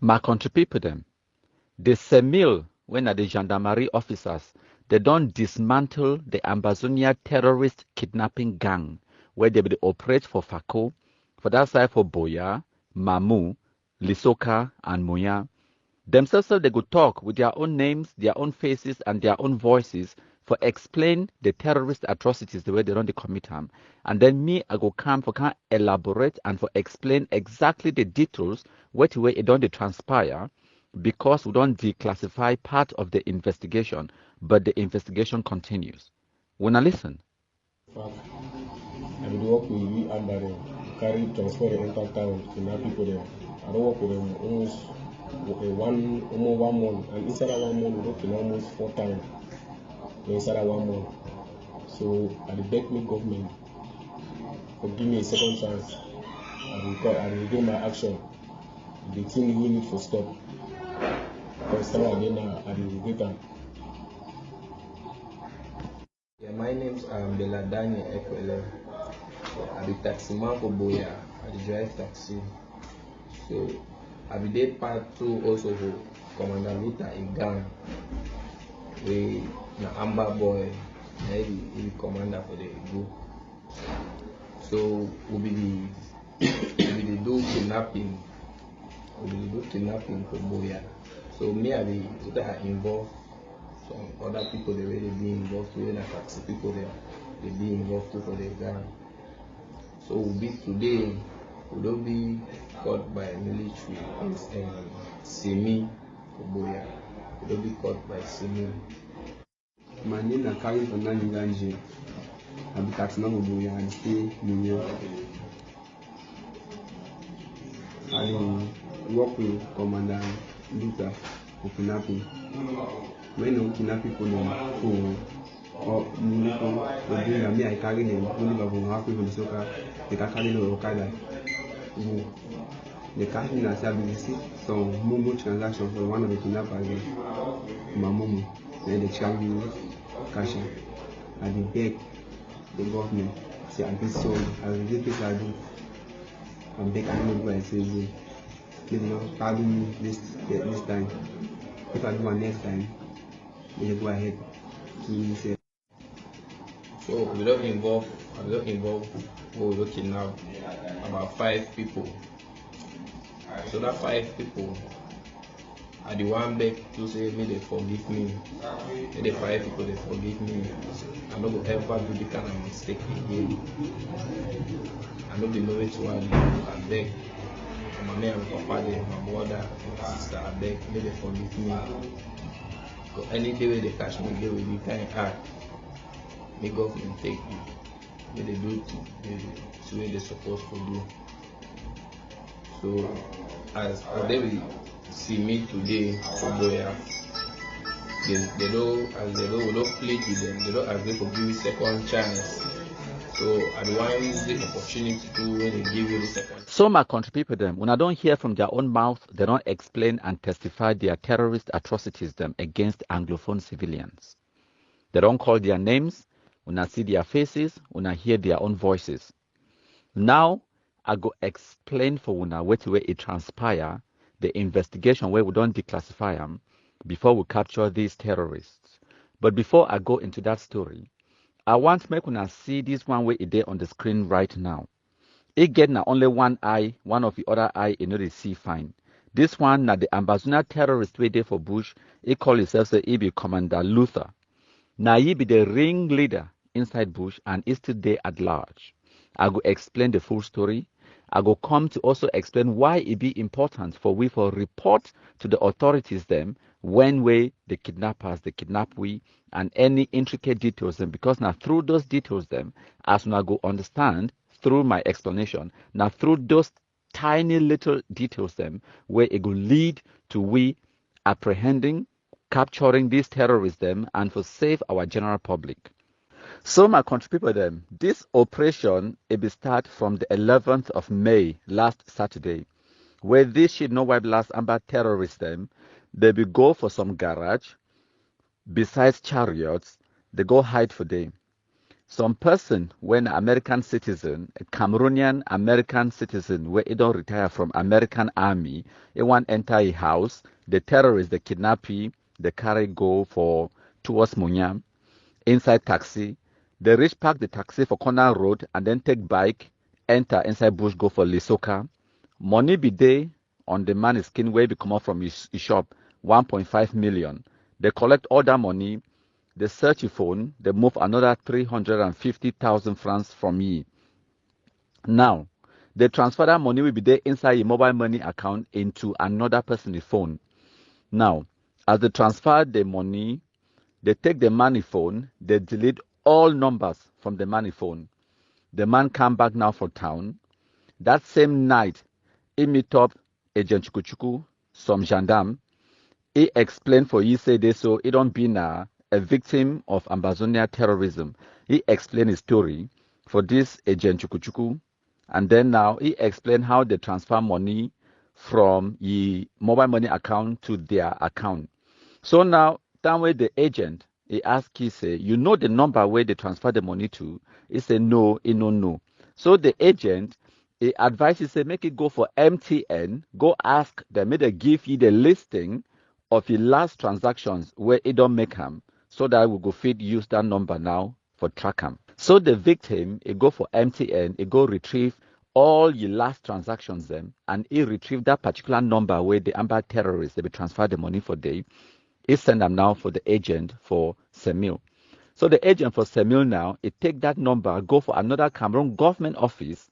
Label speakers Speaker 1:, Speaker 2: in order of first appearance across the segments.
Speaker 1: My country people them, the Semil, when are the gendarmerie officers, they don't dismantle the Ambazonia terrorist kidnapping gang, where they will operate for Fako, for that side for Boya, Mamu, Lisoka, and Moya. Themselves, they could talk with their own names, their own faces, and their own voices for explain the terrorist atrocities the way they don't commit them. And then me, I go come for can elaborate and for explain exactly the details what way it don't transpire because we don't declassify part of the investigation, but the investigation continues. Wanna listen?
Speaker 2: Fact, I will work with we Amba them, carry transport and enter town, kidnap people there. I don't work with them almost one month, and inside that 1 month we work in almost 4 times. Inside that 1 month, so I beg me government for give me a second chance. I will do my action. The thing we need to stop. Because again now I will regret them.
Speaker 3: Yeah, my name's Bella Daniel Ekwele. I be taxi man for Boya. I drive taxi. So I be there part 2 also for Commander Luther in Ghana. We na Amba boy. He commander for the group. So we be the do kidnapping. We be do kidnapping for Boya. So me I be involved. Some other people they really be involved too. When I taxi people they be involved too for the gang. So we be today we don't be caught by military in Semi Koboya. We don't be caught by Semi.
Speaker 4: My name is Kari Fernandez. I be taxi man Koboya and stay New York. I work with Commander Luther for Kïdnappíng. When you kidnap people or me I carry them only about half people the soccer they can carry the Okada. They catch me and say I be receive some Momo transaction for one of the kidnappers my Momo. Then they charge me cash and they beg the government say I get so I will get this I do and beg I don't know I say they will pardon me this time. If I do my next time, they go ahead to say.
Speaker 3: So we don't involve we don't kidnap about 5 people. So that 5 people are the one beg to say me they forgive me. May the 5 people they forgive me. I don't go ever do the kind of mistake again. I don't be knowing to I beg. My mother and papa there, my brother, my sister, I beg, may they forgive me. Because any day when they catch me, they will be kind of hard. May government take me. May they do the way they're supposed to do. So, as they will see me today, Boya, they don't plead with them, they don't agree to give you second chance. So I don't want the opportunity to when they give you the second.
Speaker 1: So my country people them, when I don't hear from their own mouth, they don't explain and testify their terrorist atrocities them against Anglophone civilians. They don't call their names, when I see their faces, when I hear their own voices. Now I go explain for una what way it transpire, the investigation where we don't declassify them before we capture these terrorists. But before I go into that story, I want to make una see this one way it there on the screen right now. It get na only one eye, one of the other eye you know they see fine. This one na the Ambazonia terrorist way there for Bush. He call himself say he be Commander Luther. Now he be the ringleader inside Bush and is still there at large. I go explain the full story. I go come to also explain why it be important for we for report to the authorities them when we the kidnappers, the kidnap we and any intricate details them because now through those details them as I go understand through my explanation now through those tiny little details them where it will lead to we apprehending, capturing these terrorists them and for save our general public. So my country people them, this operation it be start from the 11th of May last Saturday, where this shit no wipe last Amba terrorists them, they be go for some garage, besides chariots, they go hide for them. some person when American citizen, a Cameroonian American citizen, where he don't retire from American army, he want enter a house, the terrorists, the kidnapping, they carry go for towards Munyam, inside taxi, they reach park the taxi for corner road and then take bike, enter inside bush, go for Lisoka. Money be there on the man skin where he come out from his shop, 1.5 million. They collect all that money, they search your phone, they move another 350,000 francs from you. Now, they transfer that money will be there inside your mobile money account into another person's phone. Now, as they transfer the money, they take the money phone, they delete all numbers from the money phone. The man come back now for town. That same night, he meet up Agent Chukuchuku, some gendarme. He explained for you say this so he don't be now a victim of Ambazonia terrorism. He explained his story for this Agent Chukuchuku. And then now he explained how they transfer money from the mobile money account to their account. So now, that way the agent, he asked, he say, you know the number where they transfer the money to? He said, no, he no know. So the agent, he advised, he said, make it go for MTN, go ask them, may they give you the listing of your last transactions where it don't make them, so that we go fit use that number now for track them. So the victim, he go for MTN, he go retrieve all your last transactions them, and he retrieve that particular number where the Amba terrorists, they be transfer the money for them. He send them now for the agent for Semil. So the agent for Semil now, he take that number, go for another Cameroon government office,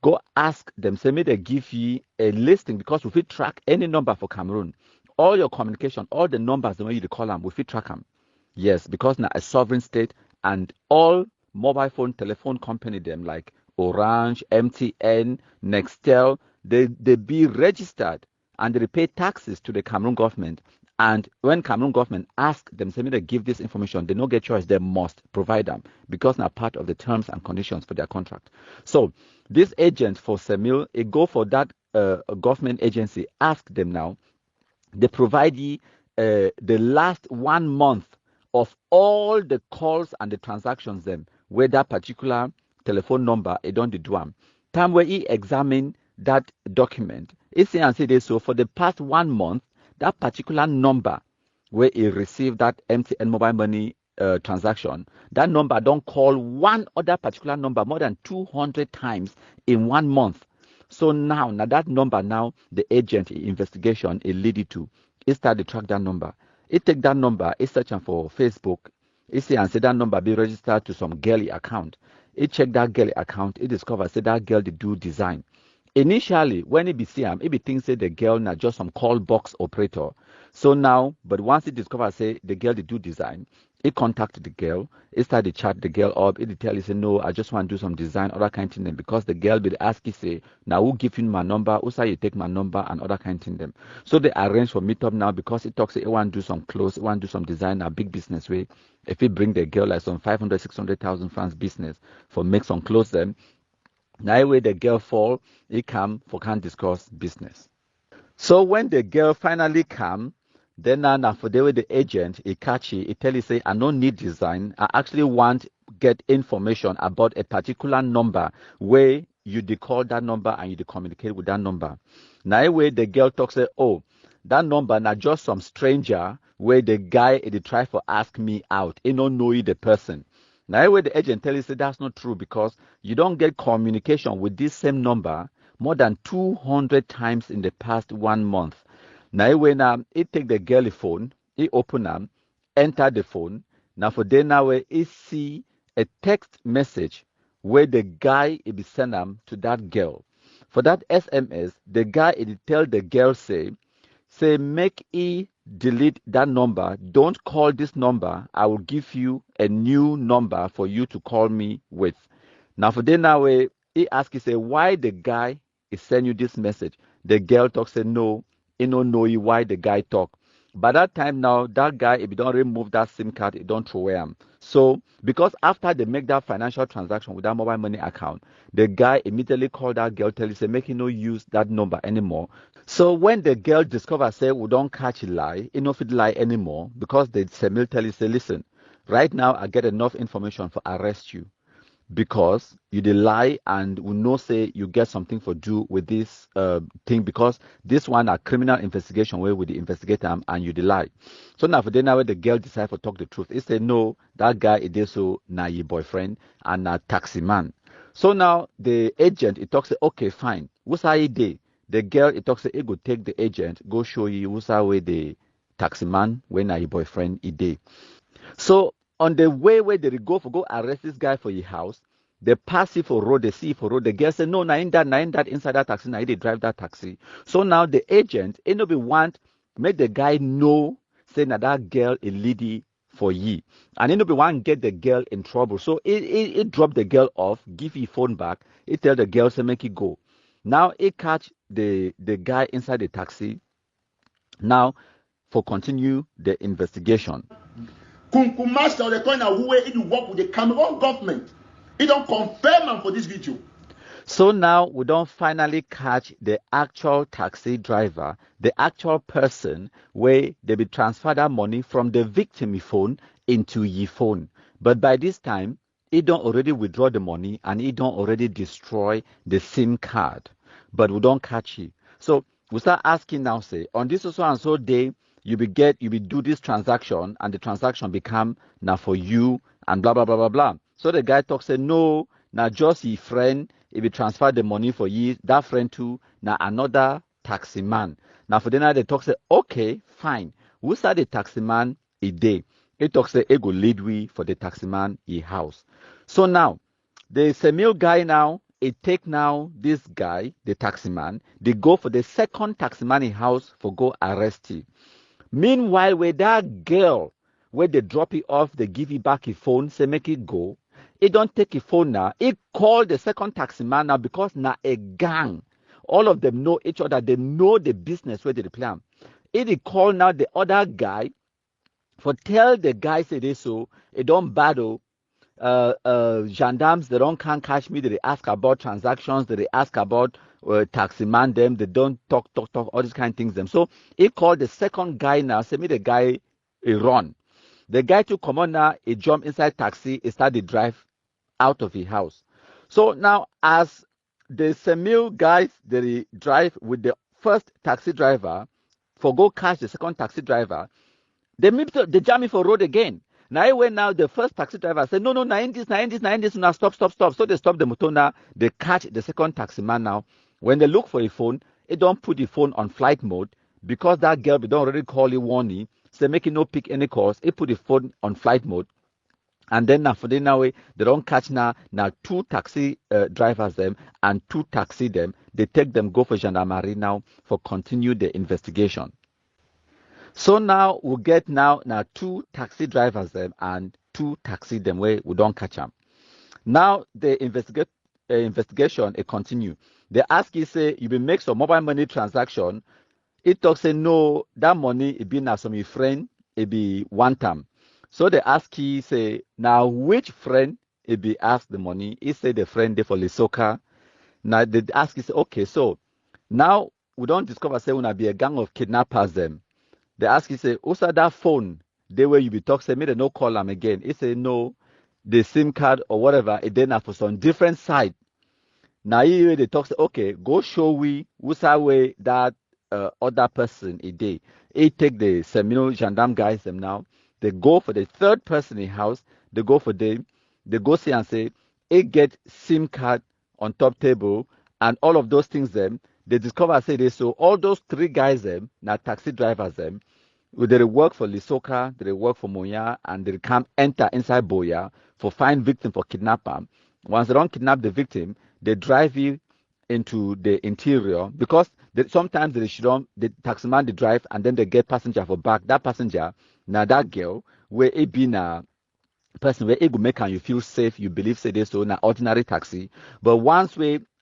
Speaker 1: go ask them, say, may they give you a listing because we fit track any number for Cameroon. All your communication, all the numbers, the way you call them, we fit track them. Yes, because now a sovereign state and all mobile phone, telephone company, them like Orange, MTN, Nextel, they be registered and they pay taxes to the Cameroon government. And when Cameroon government ask them, say, they give this information, they don't get choice, they must provide them because now part of the terms and conditions for their contract. So this agent for Semil, it go for that government agency, ask them now, they provide you the last 1 month of all the calls and the transactions them, where that particular telephone number, it don't do them. Time where he examine that document, he say and say this, so for the past 1 month, that particular number where he received that MTN mobile money transaction, that number don't call one other particular number more than 200 times in 1 month. So now that number, now the agent investigation it lead it to. He start to track that number. He take that number, he search for Facebook. He see and say that number be registered to some girly account. He check that girly account. He discover say that girl they do design. Initially, when he be see him, he be think say the girl na just some call box operator. So now, but once he discover say the girl they do design, he contact the girl, he start to chat the girl up, he tell you say no, I just want to do some design, other kind of thing. Because the girl will ask you say, now who give you my number, who say you take my number and other kind of thing them. So they arrange for meet up now because he talks say he want to do some clothes, he want to do some design, a big business way. If he bring the girl like some 500, 600,000 francs business for make some clothes them, now way the girl fall, he come for can discuss business. So when the girl finally come, then now for the way the agent he catch he tell you say I don't need design. I actually want get information about a particular number where you call that number and you communicate with that number. Now way the girl talks say, oh, that number now just some stranger where the guy he try for ask me out. He don't know you the person. Now way the agent tell you say that's not true because you don't get communication with this same number more than 200 times in the past 1 month. Now when he take the girl phone, he open them, enter the phone. Now for then now he see a text message where the guy he be send them to that girl. For that SMS, the guy he tell the girl say make he delete that number. Don't call this number. I will give you a new number for you to call me with. Now for then now he ask you say why the guy is send you this message. The girl talk say no. He don't know you why the guy talk. By that time now, that guy, if you don't remove that SIM card, he don't throw away him. So, because after they make that financial transaction with that mobile money account, the guy immediately called that girl, tell you, say, make you no use that number anymore. So when the girl discover, say, we don't catch a lie, he no fit lie anymore, because the Semil tell you, say, listen, right now I get enough information for arrest you. because you dey lie and we know say you get something for do with this thing, because this one a criminal investigation where we dey investigate them and you dey lie. So now for then now the girl decide to talk the truth. He say no, that guy it is so na your boyfriend and na taxi man. So now the agent it talks say okay fine. What's how he dey? The girl it talks say he go take the agent go show you what's how way the taxi man when na your boyfriend he dey. So on the way where they go arrest this guy for your house, they pass it for road, they see it for road. The girl say, no, na in that inside that taxi, now they drive that taxi. So now the agent, it no be want make the guy know, say na that girl a lady for ye. And it no be want get the girl in trouble. So it drop the girl off, give his phone back, it tell the girl say make it go. Now it catch the guy inside the taxi. Now for continue the investigation.
Speaker 5: Master the coin who it work with the Cameroon government. It don't confirm am for this video.
Speaker 1: So now we don't finally catch the actual taxi driver, the actual person where they be transfer that money from the victim phone into your phone. But by this time, it don't already withdraw the money and it don't already destroy the SIM card. But we don't catch it. So we start asking now, say, on this so and so day, you be do this transaction and the transaction become now for you and blah blah blah blah blah. So the guy talks say no, now just your friend, if you transfer the money for you, that friend too, now another taxi man. Now for the night they talk say okay, fine. Who said the taxi man a day? It talks say it go lead we for the taxi man a house. So now the Samuel guy now it take now this guy, the taxi man, they go for the second taxi man in house for go arrest him. Meanwhile, with that girl, where they drop it off, they give it back his phone, say make it go. It don't take his phone now. It called the second taxi man now because now a gang. All of them know each other. They know the business where they plan. It call now the other guy for tell the guy say this so it don't battle. Gendarmes, they don't can't catch me. They ask about transactions. They ask about taxi man them. They don't talk, all these kind of things them. So he called the second guy now. Say me the guy he run. The guy to come on now. He jump inside taxi. He start the drive out of his house. So now as the Samuel guys they drive with the first taxi driver for go catch the second taxi driver, they jam me for road again. Now when now the first taxi driver said, no, now in this, now stop. So they stop the motor now, they catch the second taxi man now. When they look for a phone, it don't put the phone on flight mode because that girl they don't already call it warning, so make it no pick any calls, it put the phone on flight mode. And then now for the now way they don't catch now two taxi drivers them and two taxi them, they take them go for gendarmerie now for continue the investigation. So now we get now two taxi drivers them and two taxi them where we don't catch them. Now the investigation it continue. They ask you say you will make some mobile money transaction. It talks say no, that money it be now some your friend it be one time. So they ask you say now which friend it be ask the money. It say the friend they for Lesotho. Now they ask you say okay, so now we don't discover say when I be a gang of kidnappers them. They ask you say, also that phone, they where you be talk, say me they no call them again. He say no, the SIM card or whatever, it then have for some different side. Now here they talk say, okay, go show we who's way that other person a day. He take the Seminole gendarme guys them now. They go for the third person in house, they go for them, they go see and say, it get SIM card on top table and all of those things them. They discover say this, so all those three guys them, now taxi drivers them, they work for Lesotho, they work for Moya, and they come enter inside Boya for find victim for kidnapper. Once they don't kidnap the victim, they drive you into the interior because sometimes the taxi man they drive and then they get passenger for back. That passenger, now that girl, where it be na person where it will make you feel safe, you believe say this so na ordinary taxi. But once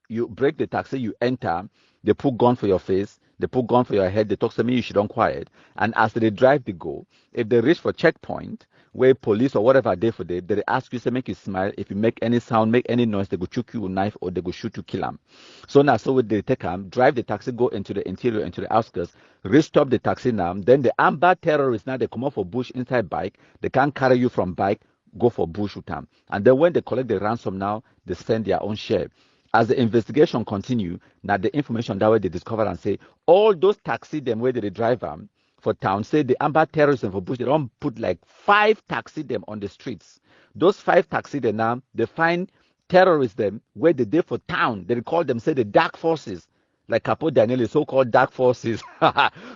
Speaker 1: you break the taxi, you enter. They put gun for your face, they put gun for your head, they talk to me, you should don't quiet. And as they drive, they go. If they reach for checkpoint, where police or whatever they for them, they ask you, say, make you smile. If you make any sound, make any noise, they go choke you with a knife or they go shoot you, kill them. So now, so they take them, drive the taxi, go into the interior, into the outskirts, restop the taxi now. Then the Amba terrorists, now they come off for bush inside bike. They can't carry you from bike, go for bush with them. And then when they collect the ransom now, they send their own share. As the investigation continue, now the information that way they discover and say, all those taxi them where they drive them for town, say the Amba terrorists and for bush, they don't put like 5 taxi them on the streets. Those 5 taxi them now, they find terrorists them where they for town. They call them, say, the dark forces, like Capo Daniel, so-called dark forces.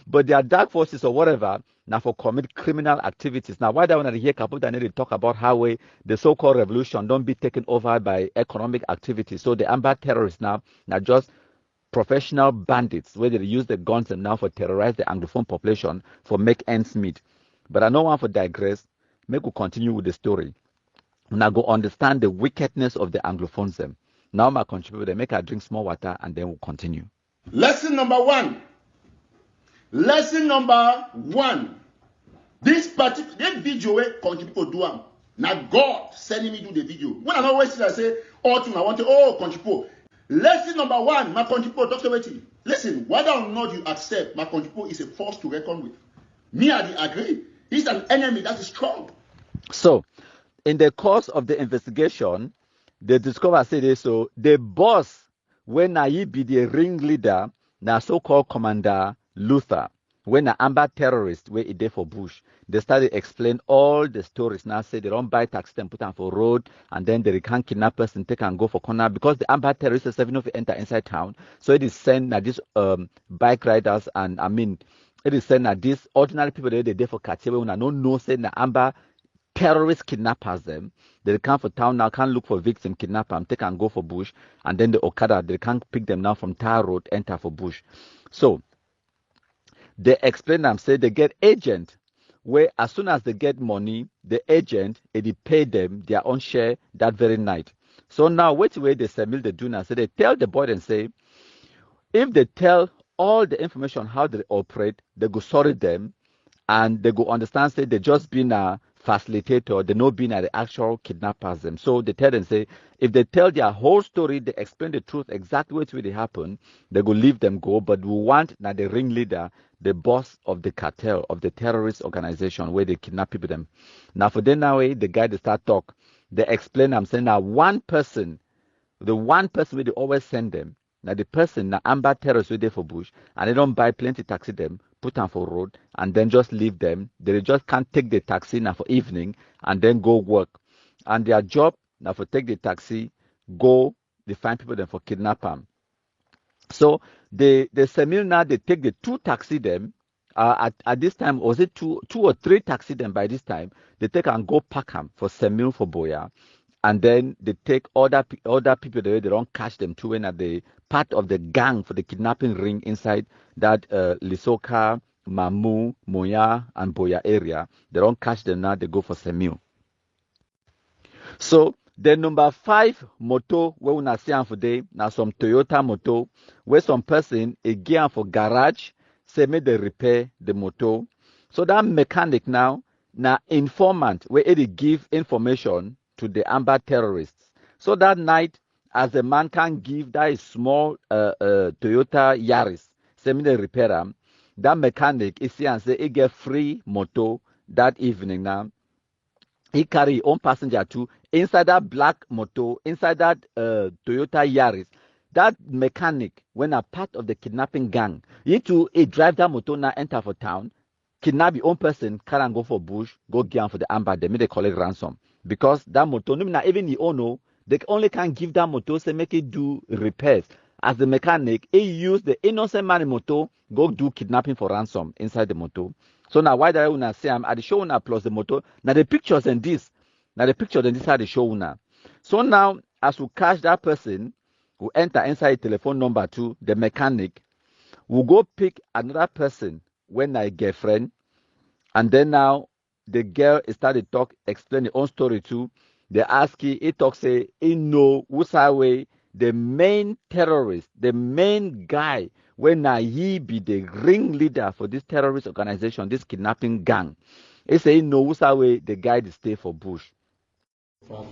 Speaker 1: But they are dark forces or whatever, now for commit criminal activities. Now, why do I want to hear Capo Daniel talk about how the so-called revolution don't be taken over by economic activities? So the Amba terrorists now just professional bandits where they use the guns and now for terrorize the Anglophone population for make ends meet. But I don't want to digress. Make we continue with the story. Now go understand the wickedness of the Anglophones them. Now my contributor, make her drink small water and then we'll continue.
Speaker 5: Lesson number 1. Lesson number 1. This video where country people do am. Now God sending me do the video. When I always say, oh, I want to, country people. Lesson number 1, my country people talk about it. Listen, whether or not you accept, my country people is a force to reckon with. Me, I agree. He's an enemy that is strong.
Speaker 1: So, in the course of the investigation, they discover, say this, so the boss, when he be the ringleader, now so-called Commander Luther, when the Amba terrorist where it did for Bush, they started explain all the stories. Now say they don't buy taxi and put them for road, and then they can kidnap person, take and go for corner because the Amba terrorists are serving of enter inside town. So it is sent that these bike riders and it is sent that these ordinary people they there for Katewe when I don't know say the Amba terrorist kidnappers them. They come for town now, can't look for victim, kidnap them, take and go for bush, and then the Okada, they can't pick them now from Tar Road, enter for bush. So they explain them, say they get agent, where as soon as they get money, the agent, they pay them their own share that very night. So now, which way they submit the do now? So they tell the boy and say, if they tell all the information how they operate, they go sorry them, and they go understand, say they just been a facilitator, they know being the actual kidnappers them. So they tell them, say, if they tell their whole story, they explain the truth exactly what really happened, they go leave them go. But we want now the ringleader, the boss of the cartel, of the terrorist organization where they kidnap people them. Now for them now, the guy they start talk, they explain, I'm saying now one person, the one person where they always send them, now the person, now Amba terrorists were there for bush, and they don't buy plenty taxi them, put them for road, and then just leave them. They just can't take the taxi now for evening and then go work. And their job now for take the taxi, go, they find people then for kidnap them. So the Semil now they take the 2 taxi them. At this time, was it two or three taxi them by this time? They take and go pack them for Semil for Boya. And then they take other people they don't catch them too when at the part of the gang for the kidnapping ring inside that Lisoka, Mamu, Moya, and Boya area. They don't catch them now, they go for Semil. So the number 5 moto where we see for day now some Toyota moto where some person again for garage say make they repair the moto. So that mechanic now informant where it give information to the Amba terrorists. So that night, as the man can give that small Toyota Yaris, send me the repair, that mechanic is here and say he get free moto that evening now. He carry his own passenger too inside that black moto, inside that Toyota Yaris. That mechanic, when a part of the kidnapping gang, he drive that motor now enter for town, kidnap your own person, carry and go for bush, go get for the Amba, they collect ransom. Because that motor, no, even the owner, they only can give that motor, say make it do repairs. As the mechanic, he use the innocent man motor, go do kidnapping for ransom inside the motor. So now why do I wanna say I'm at the show now plus the motor? Now the pictures and this. Now the pictures and this are the show now. So now as we catch that person, we enter inside telephone number 2, the mechanic, we go pick another person when I girlfriend, and then now the girl started talk, explain her own story too. They ask he talk say he know who's away the main terrorist, the main guy when he be the ringleader for this terrorist organization, this kidnapping gang. He say he know who's away the guy that stay for bush.
Speaker 2: Fuck.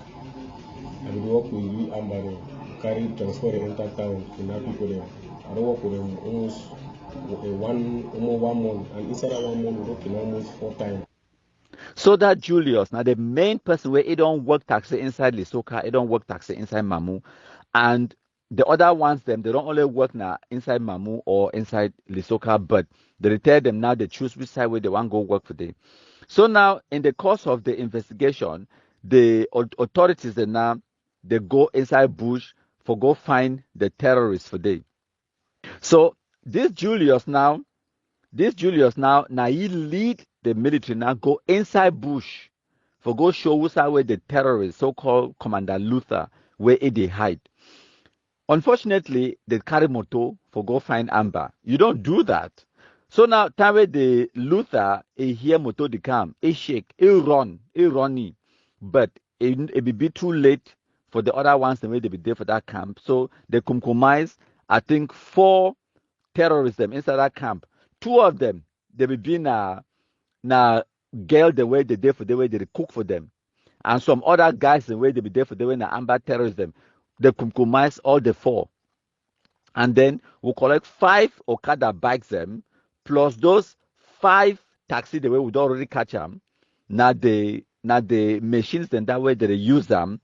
Speaker 2: I will work with you, Amba, carry transfer the entire town, kidnap people there. I don't work with them almost 1 month, and inside that 1 month, we working almost 4 times.
Speaker 1: So that Julius, now the main person where he don't work taxi inside Lisoka, he don't work taxi inside Mamu, and the other ones them they don't only work now inside Mamu or inside Lisoka, but they tell them now they choose which side where they want to go work for them. So now in the course of the investigation, the authorities now they go inside bush for go find the terrorists for them. So this Julius now now he lead the military now go inside bush for go show who's where the terrorists, so-called Commander Luther, where they hide. Unfortunately, they carry moto for go find Amba. You don't do that. So now time where the Luther he hear moto they come, he shake, he runny. But it be too late for the other ones the way they be there for that camp. So they compromise, I think, 4 terrorists them inside that camp. 2 of them they be being na girl the way they did for the way they cook for them, and some other guys the way they be there for the way na Amba terrorists them. They compromise all the 4, and then we collect 5 Okada bikes them plus those 5 taxi the way we don't already catch them. Now the machines then that way they use them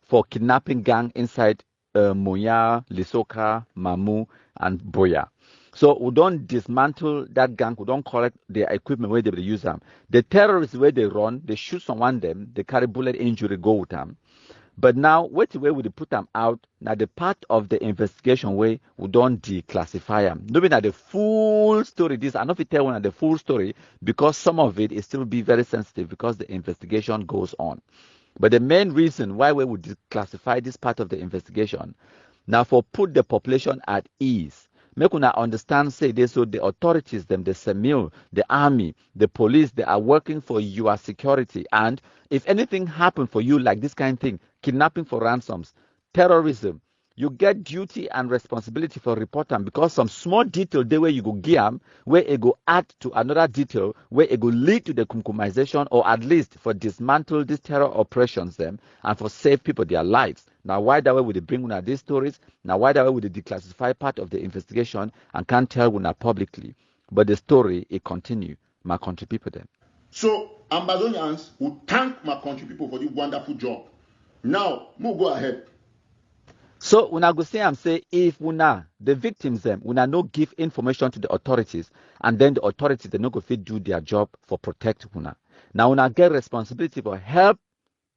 Speaker 1: for kidnapping gang inside Moya, Lisoka, Mamu, and Boya. So we don't dismantle that gang. We don't collect their equipment where they will use them. The terrorists where they run, they shoot someone them, they carry bullet injury, go with them. But now, what way would they put them out? Now, the part of the investigation way we don't declassify them. Maybe not the full story. This I know if you tell one the full story because some of it is still be very sensitive because the investigation goes on. But the main reason why we would declassify this part of the investigation now for put the population at ease. Make una understand, say this, so the authorities, them, the SEMIL, the army, the police, they are working for your security. And if anything happen for you like this kind of thing, kidnapping for ransoms, terrorism, you get duty and responsibility for reporting because some small detail the way you go give them, where it go add to another detail, where it go lead to the compromisation or at least for dismantle these terror operations them and for save people their lives. Now, why that way would they bring una these stories? Now, why that way would they declassify part of the investigation and can't tell una publicly? But the story, it continue. My country people then.
Speaker 5: So, Ambazonians will thank my country people for this wonderful job. Now, we'll go ahead.
Speaker 1: So una go say if una the victims them una no give information to the authorities and then the authorities they no go fit do their job for protect una. Now una get responsibility for help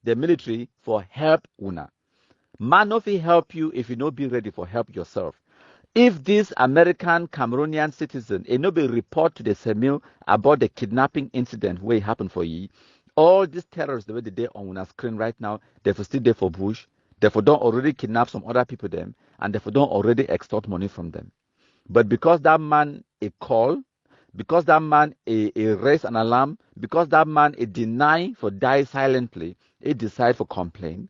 Speaker 1: the military for help una. Man no fit help you if you no be ready for help yourself. If this American Cameroonian citizen no be report to the SEMIL about the kidnapping incident where it happened for ye, all these terrorists the way they on una screen right now, they for still there for bush. Therefore, don't already kidnap some other people them, and therefore don't already extort money from them. But because that man a call, because that man a raise an alarm, because that man a deny for die silently, he decide for complain,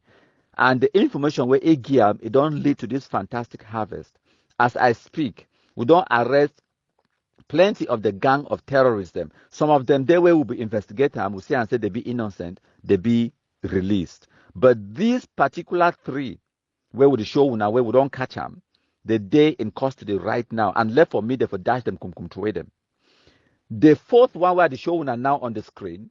Speaker 1: and the information where he give, it don't lead to this fantastic harvest. As I speak, we don't arrest plenty of the gang of terrorists them. Some of them, they will be investigated and we see and say they be innocent, they be released. But these particular 3, where we show now, where we don't catch them, the day in custody right now, and left for me, they for dash them, come to them. The 4th one where the show now on the screen,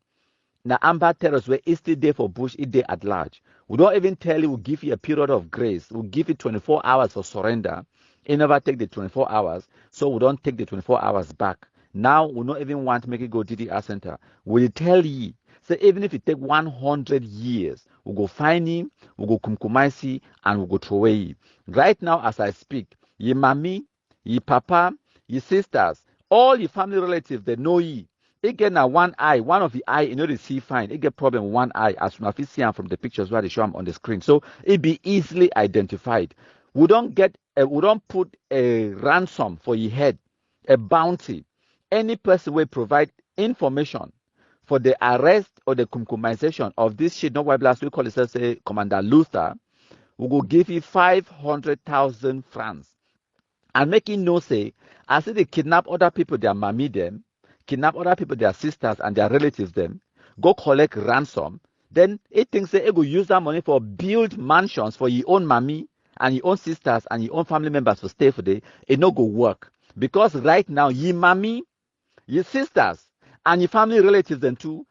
Speaker 1: now Amba terrorists where it's still there for bush, it's there at large. We don't even tell you, we'll give you a period of grace. We'll give you 24 hours for surrender. It never take the 24 hours, so we don't take the 24 hours back. Now we don't even want to make it go DDR center. We tell you, so even if it take 100 years, we'll go find him, we'll go kumkumaisi, and we'll go throw away. Right now, as I speak, your mommy, your papa, your sisters, all your family relatives, they know you. It get now one eye, one of the eye, you know they see fine. It get problem with one eye, as soon as you see them from the pictures where they show them on the screen. So it be easily identified. We don't put a ransom for your head, a bounty. Any person will provide information for the arrest or the compromisation of this shit, not white blast, we call it, say, Commander Luther, we will give you 500,000 francs. And making no say, I say they kidnap other people, their mommy them, kidnap other people, their sisters and their relatives them, go collect ransom, then it thinks they go use that money for build mansions for your own mommy and your own sisters and your own family members to stay for day. It no go work. Because right now, your mommy, your sisters, and your family relatives then too,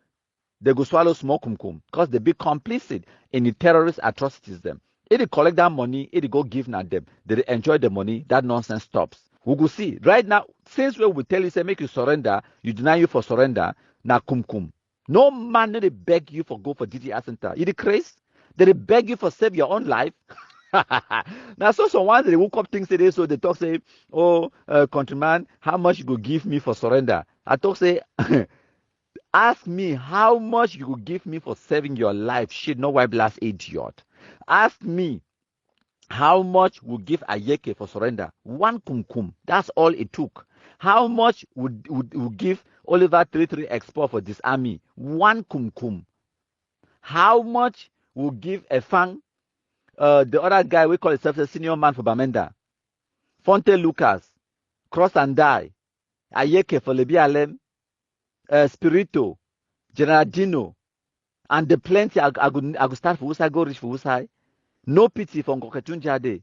Speaker 1: they go swallow small kumkum because they be complicit in the terrorist atrocities them. If they collect that money, if they go give na them, they enjoy the money, that nonsense stops. We go see. Right now, since we will tell you, say, make you surrender, you deny you for surrender, na kumkum. No man they beg you for go for DDR center. You the craze? They beg you for save your own life. Now, so someone they woke up things today, so they talk say, oh, countryman, how much you go give me for surrender? I talk say, ask me how much you will give me for saving your life. Shit, no white blast idiot. Ask me how much would give a yeke for surrender? One kumkum. That's all it took. How much would give Oliver 33 export for this army? One kumkum. How much would give a fang? The other guy we call himself a senior man for Bamenda. Fonte Lucas, Cross and Die, Ayeke for Lebialem, Spirito, General Dino, and the plenty I go start for Usai, go reach for Usai. No pity for Nkoketunjade.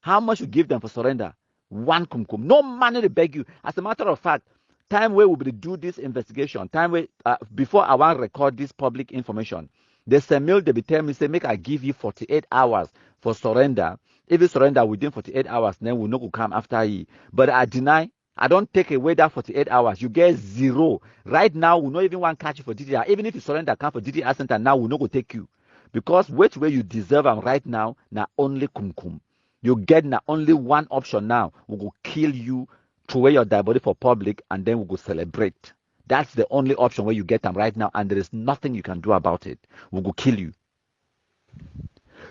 Speaker 1: How much you give them for surrender? One kumkum. No money to beg you. As a matter of fact, time where we will do this investigation, time where before I want to record this public information, the Samuel they be tell me say make I give you 48 hours for surrender. If you surrender within 48 hours, then we'll not come after you. But I deny. I don't take away that 48 hours. You get zero. Right now, we not even want to catch you for DDR. Even if you surrender, come for DDR center now, we'll not go take you. Because which way you deserve them right now, now only kumkum. You get now only one option now. We go kill you, throw away your dead body for public, and then we go celebrate. That's the only option where you get them right now, and there is nothing you can do about it. We go kill you.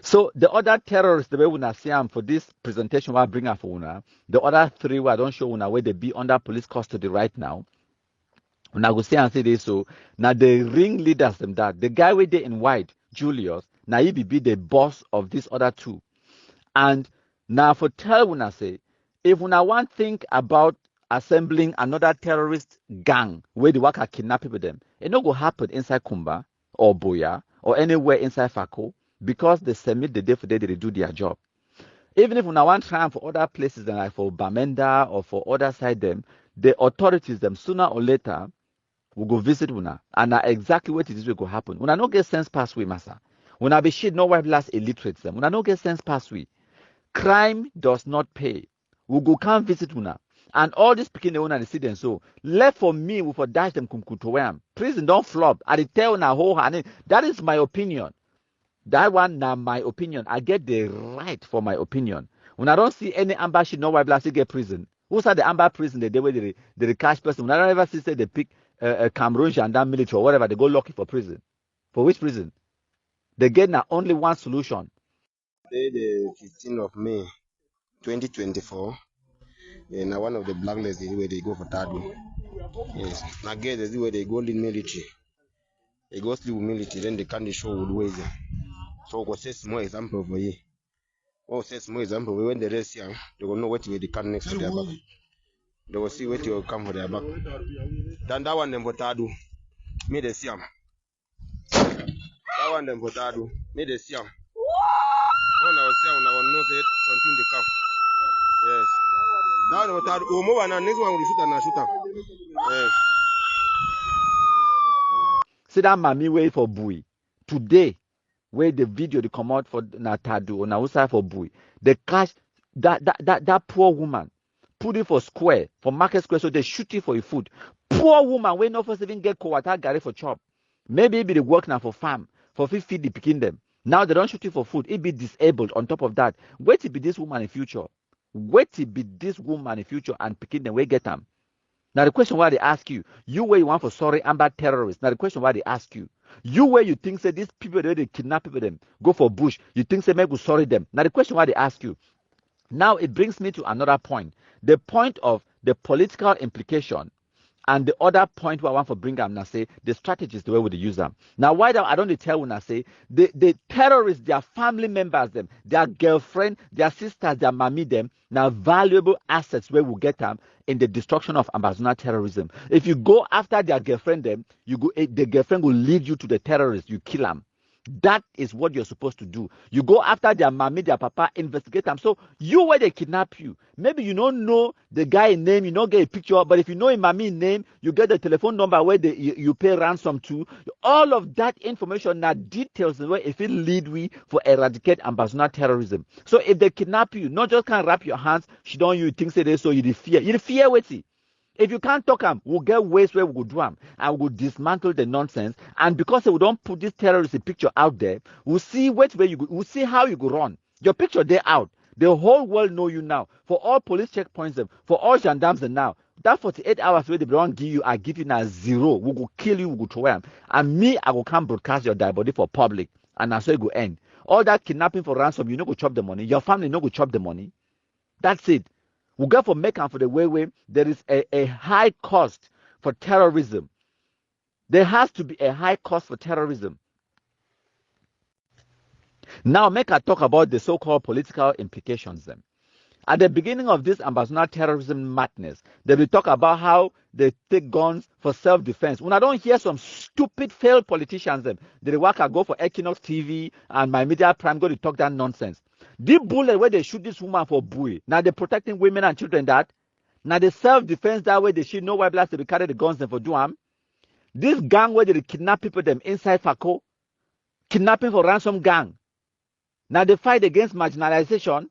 Speaker 1: So the other terrorists, the way we see them for this presentation, I bring up for una. The other three where I don't show una where they be under police custody right now. Una go see and say this. So now the ring leaders them that the guy with the in white, Julius, now he be the boss of these other two. And now for tell una say, if una want think about assembling another terrorist gang where the worker kidnap people them, it not go happen inside Kumba or Boya or anywhere inside Fako. Because they submit the day for day they do their job. Even if we want to try for other places than like for Bamenda or for other side them, the authorities them sooner or later will go visit una. And now exactly what it is will go happen. Una no get sense pass we, massa. Una be shit no wife last illiterate them. Una no get sense pass we. Crime does not pay. We go come visit una. And all this picking the una the students. So left for me we for dash them kumkutoyam. Prison don't flop. I tell una whole hand. That is my opinion. That one now my opinion. I get the right for my opinion. When I don't see any Amba shit, no white blast get prison. Who said the Amba prison the day where they catch person? When I don't ever see say they pick Cameroon gendarme military or whatever, they go looking for prison. For which prison? They get now only one solution.
Speaker 6: Today, the 15th of May, 2024, now one of the blacklists is where they go for Tadu. Yes. Now get is where they go in military. They go sleep with military, then they can't show with ways. So we go say small example for you. We'll say small example when the rest young, they will know what way they can next to their back. They will see what will come for their back. Then that one them for Tadu. Me the siam. That one them for Tadu. Me the siam. When I was siam, I will know that continue the come. Yes. That one for Tadu. Oh, move on. Next one will shoot and shoot them. Yes.
Speaker 1: See that mommy wait for Bui. Today, where the video they come out for Natadu or Nausa for Bui, they catch that poor woman, put it for square, for market square, so they shoot it for your food. Poor woman, when no first even get Kowata Gary for chop. Maybe it be the work now for farm, for feed the picking them. Now they don't shoot it for food, it be disabled on top of that. Wait to be this woman in future. Wait to be this woman in future and picking them, where get them. Now the question why they ask you, you where you want for sorry Amba terrorists. Now the question why they ask you, you where you think say these people they kidnap people them, go for bush, you think say maybe sorry them. Now the question why they ask you. Now it brings me to another point. The point of the political implication and the other point where I want to bring up now say the strategies the way we use them. Now why I don't tell when I say the terrorists, their family members them, their girlfriend, their sisters, their mommy them, now valuable assets where we get them in the destruction of Amazona terrorism. If you go after their girlfriend them, you go the girlfriend will lead you to the terrorists, you kill them. That is what you're supposed to do. You go after their mommy, their papa, investigate them. So you where they kidnap you. Maybe you don't know the guy name, you don't get a picture, but if you know a mommy name, you get the telephone number where you pay ransom to. All of that information now details the way if it lead we for eradicate and personal terrorism. So if they kidnap you, not just can't wrap your hands, she don't you think say this, so you fear. You fear wait. If you can't talk them, we'll get ways where we will do them and we'll dismantle the nonsense. And because we don't put this terrorist picture out there, we'll see where you go, we'll see how you go run. Your picture there out. The whole world know you now. For all police checkpoints, for all gendarmes now. That 48 hours where they don't give you, I give you now 0. We will kill you, we will throw them. And me, I will come broadcast your dead body for public. And that's where it will end. All that kidnapping for ransom, you know go chop the money. Your family no go chop the money. That's it. We go for make and for the way there is a high cost for terrorism. There has to be a high cost for terrorism. Now make I talk about the so-called political implications then. At the beginning of this ambassador terrorism madness, they will talk about how they take guns for self-defense. When I don't hear some stupid failed politicians, they work I go for Equinox TV and my media prime go to talk that nonsense. The bullet where they shoot this woman for buoy. Now they're protecting women and children that. Now the self-defense that way they shoot no white blast they carry the guns them for doam. This gang where they kidnap people them inside Fako. Kidnapping for ransom gang. Now they fight against marginalization.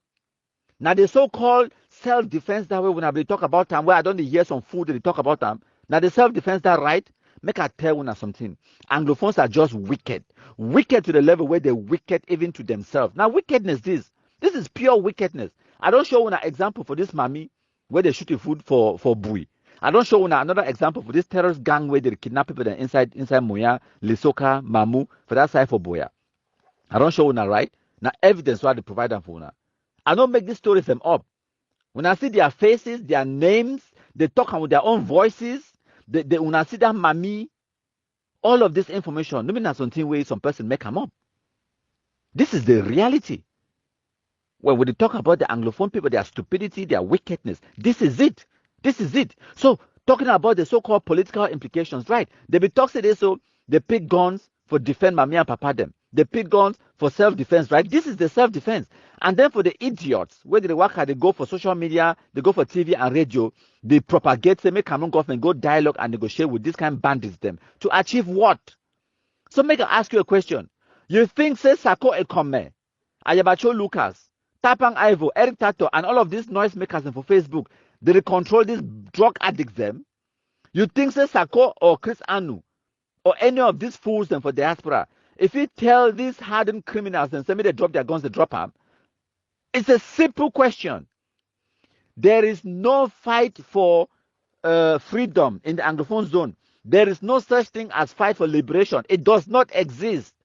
Speaker 1: Now the so-called self-defense that way when they talk about them, where I don't hear some food they talk about them. Now the self-defense that right, make I tell you something. Anglophones are just wicked. Wicked to the level where they're wicked even to themselves. Now wickedness this is pure wickedness. I don't show you an example for this mommy where they shooting food for buoy. I don't show you another example for this terrorist gang where they kidnap people inside Moya, Lisoka, Mamu, for that side for Boya. I don't show you now, right? Now evidence why they provide them for now. I don't make these stories them up. When I see their faces, their names, they talk with their own voices. When I see that mommy, all of this information, no mean something where some person make them up. This is the reality. When they talk about the Anglophone people, their stupidity, their wickedness, this is it. This is it. So talking about the so-called political implications, right? They be talking this, so they pick guns for defend mommy and papa them. They pick guns for self-defense, right? This is the self-defense. And then for the idiots, where they work hard, they go for social media, they go for TV and radio, they propagate, they make Cameroon government go dialogue and negotiate with this kind of bandits them to achieve what? So make I ask you a question. You think say Sako Ekome, Ayabacho Lucas, Tapang Ivo, Eric Tato, and all of these noise makers for Facebook, they control these drug addicts them? You think say Sako or Chris Anu or any of these fools them for diaspora, if you tell these hardened criminals and say me they drop their guns, they drop them? It's a simple question. There is no fight for freedom in the Anglophone zone. There is no such thing as fight for liberation. It does not exist.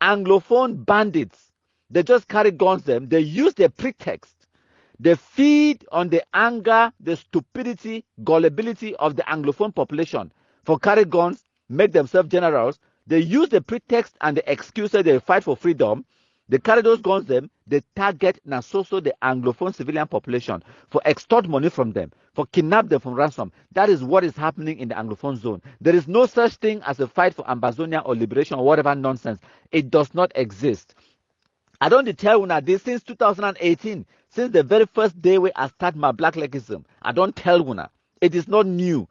Speaker 1: Anglophone bandits, they just carry guns them. They use their pretext. They feed on the anger, the stupidity, gullibility of the Anglophone population for carry guns, make themselves generals. They use the pretext and the excuse that they fight for freedom. They carry those guns them, they target Nasoso, the Anglophone civilian population, for extort money from them, for kidnap them from ransom. That is what is happening in the Anglophone zone. There is no such thing as a fight for Ambazonia or liberation or whatever nonsense. It does not exist. I don't tell you this since 2018, since the very first day where I start my black legism. I don't tell you now. It is not new.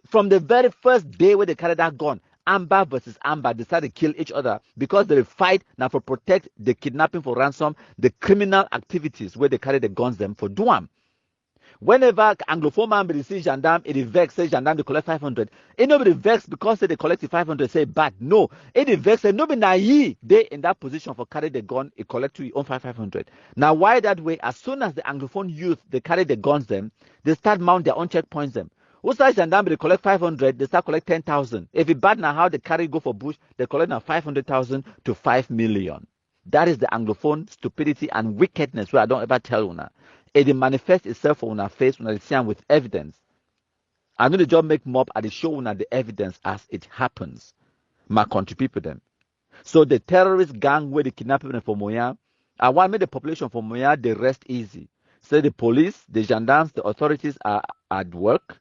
Speaker 1: From the very first day where they carry that gun, Amba versus Amba decided to kill each other because they fight now for protect the kidnapping for ransom, the criminal activities where they carry the guns them for Duam. Whenever Anglophone man be see gendarme, it is vex, say gendarme they collect 500. It nobody vex because they collect the 500, say bad. No, it is vex, say nobody naive. They in that position for carry the gun, it collect to own 500. Now why that way? As soon as the Anglophone youth they carry the guns them, they start mount their own checkpoints them. Outside gendarme, they collect 500, they start collect 10,000. If it bad now how they carry go for bush, they collect now 500,000 to 5 million. That is the Anglophone stupidity and wickedness where I don't ever tell you now. It manifests itself on our face when I see with evidence. I know the job make mob at the show now the evidence as it happens. My country people them. So the terrorist gang where they kidnap people from Moya, I want make the population from Moya they rest easy. So the police, the gendarmes, the authorities are at work.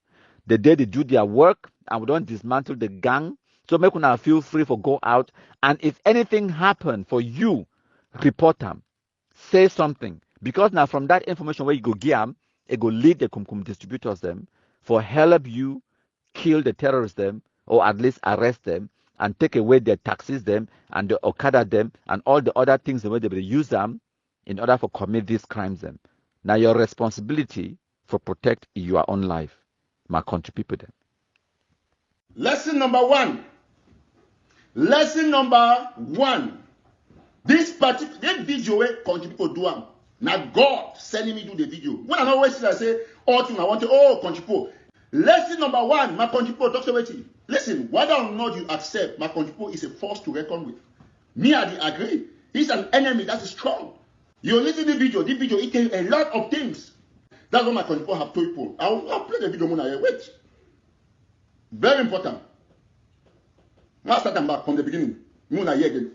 Speaker 1: The day they do their work and we don't dismantle the gang, So make una feel free for go out. And if anything happen for you, report them. Say something. Because now from that information where you go give them, it go lead the Kumkum distributors them for help you kill the terrorists them or at least arrest them and take away their taxes them and the Okada them and all the other things the way they will use them in order for commit these crimes them. Now your responsibility for protect your own life. My country people them.
Speaker 5: Lesson number 1. Lesson number 1. This video where country people do am. Now God sending me do the video. When I always say, all thing I want to, oh country people. Lesson number 1, my country people, Dr. Weti. Listen, whether or not you accept, my country people is a force to reckon with. Me, I agree. He's an enemy that is strong. You listen to the video, it tells a lot of things. That's what my country people have told people. I'll play the video when I wait. Very important. Now start them back from the beginning. When I hear again.